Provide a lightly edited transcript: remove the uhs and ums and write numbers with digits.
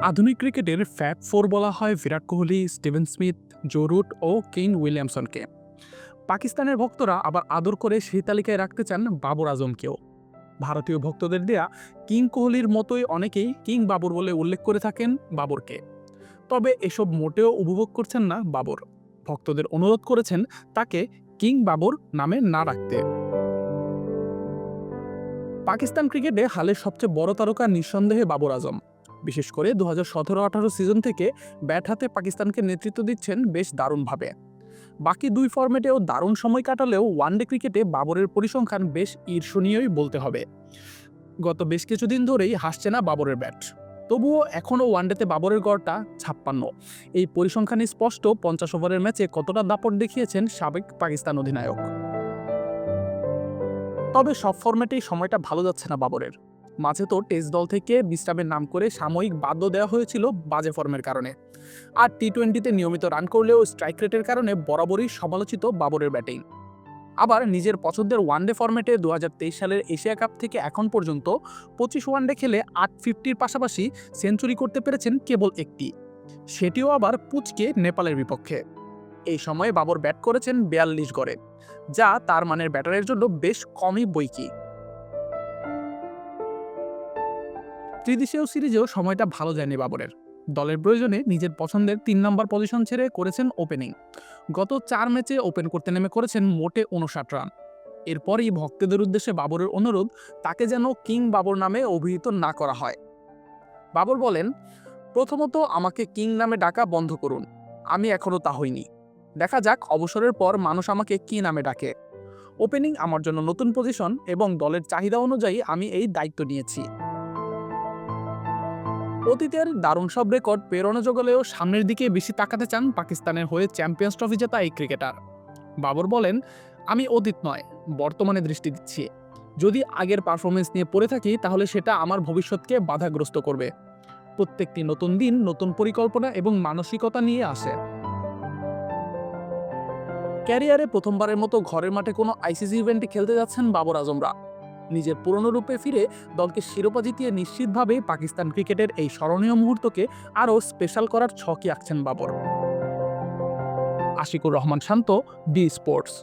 আধুনিক ক্রিকেটের fab four বলা হয় Virat Kohli, Steven Smith, Joe Root ও কেইন উইলিয়ামসনকে। পাকিস্তানের ভক্তরা আবার আদর করে সেই তালিকায় রাখতে চান বাবর আজমকেও। ভারতীয় ভক্তদের দেয়া কিং কোহলির মতোই অনেকেই কিং বাবর বলে উল্লেখ করে থাকেন বাবরকে। তবে এসব মোটেও উপভোগ করছেন না বাবর। ভক্তদের অনুরোধ করেছেন তাকে কিং বাবর নামে না রাখতে। পাকিস্তান ক্রিকেটে হালের সবচেয়ে বড় তারকা নিঃসন্দেহে বাবর আজম। বিশেষ করে 2017-18 সিজন থেকে ব্যাট হাতে পাকিস্তানকে নেতৃত্ব দিচ্ছেন বেশ দারুণভাবে। বাকি দুই ফরম্যাটেও দারুণ সময় কাটালেও ওয়ানডে ক্রিকেটে বাবরের পরিসংখ্যান বেশ ঈর্ষণীয়ই বলতে হবে। গত বেশ কিছুদিন ধরেই হাসছে না বাবরের ব্যাট। তবুও এখনও ওয়ানডেতে বাবরের গড়টা 56। এই পরিসংখ্যানে স্পষ্ট 50 ওভারের ম্যাচে কতটা দাপট দেখিয়েছেন সাবেক পাকিস্তান অধিনায়ক। তবে সব ফরম্যাটেই সময়টা ভালো যাচ্ছে না বাবরের। মাঝে তো টেস্ট দল থেকে বিশ্রামের নাম করে সাময়িক বাধ্য দেওয়া হয়েছিল বাজে ফর্মের কারণে। আর টি-20তে নিয়মিত রান করলেও স্ট্রাইক রেটের কারণে বরাবরই সমালোচিত বাবরের ব্যাটিং। আবার নিজের পছন্দের ওয়ানডে ফরম্যাটে 2023 সালের এশিয়া কাপ থেকে এখন পর্যন্ত 25 ওয়ানডে খেলে 850-র পাশাপাশি সেঞ্চুরি করতে পেরেছেন কেবল একটি, সেটিও আবার পুচকে নেপালের বিপক্ষে। এই সময়ে বাবর ব্যাট করেছেন 42 গড়ে, যা তার মানের ব্যাটারের জন্য বেশ কমই বৈকি। ত্রিদেশীয় সিরিজেও সময়টা ভালো যায়নি বাবরের। দলের প্রয়োজনে নিজের পছন্দের 3 নম্বর পজিশন ছেড়ে করেছেন ওপেনিং। গত 4 ম্যাচে ওপেন করতে নেমে করেছেন মোটে 59 রান। এরপরই ভক্তদের উদ্দেশ্যে বাবরের অনুরোধ তাকে যেন কিং বাবর নামে অভিহিত না করা হয়। বাবর বলেন, প্রথমত আমাকে কিং নামে ডাকা বন্ধ করুন, আমি এখনো তা হইনি। দেখা যাক অবসরের পর মানুষ আমাকে কি নামে ডাকে। ওপেনিং আমার জন্য নতুন পজিশন এবং দলের চাহিদা অনুযায়ী আমি এই দায়িত্ব নিয়েছি। অতীতের দারুণ সব রেকর্ড পেরোনো জোগালেও সামনের দিকে বেশি তাকাতে চান পাকিস্তানের হয়ে চ্যাম্পিয়ন্স ট্রফি জেতা এই ক্রিকেটার। বাবর বলেন, আমি অতীত নয়, বর্তমানে দৃষ্টি দিচ্ছি। যদি আগের পারফরমেন্স নিয়ে পড়ে থাকি তাহলে সেটা আমার ভবিষ্যৎকে বাধাগ্রস্ত করবে। প্রত্যেকটি নতুন দিন নতুন পরিকল্পনা এবং মানসিকতা নিয়ে আসে। ক্যারিয়ারে প্রথমবারের মতো ঘরের মাঠে কোনো আইসিসি ইভেন্টে খেলতে যাচ্ছেন বাবর আজমরা। নিজের পুরনো রূপে ফিরে দলকে শিরোপা জিতিয়ে নিশ্চিতভাবে পাকিস্তান ক্রিকেটের এই স্মরণীয় মুহূর্তকে আরও স্পেশাল করার ছকই আঁকছেন বাবর। আশিকুর রহমান শান্ত, ডি স্পোর্টস।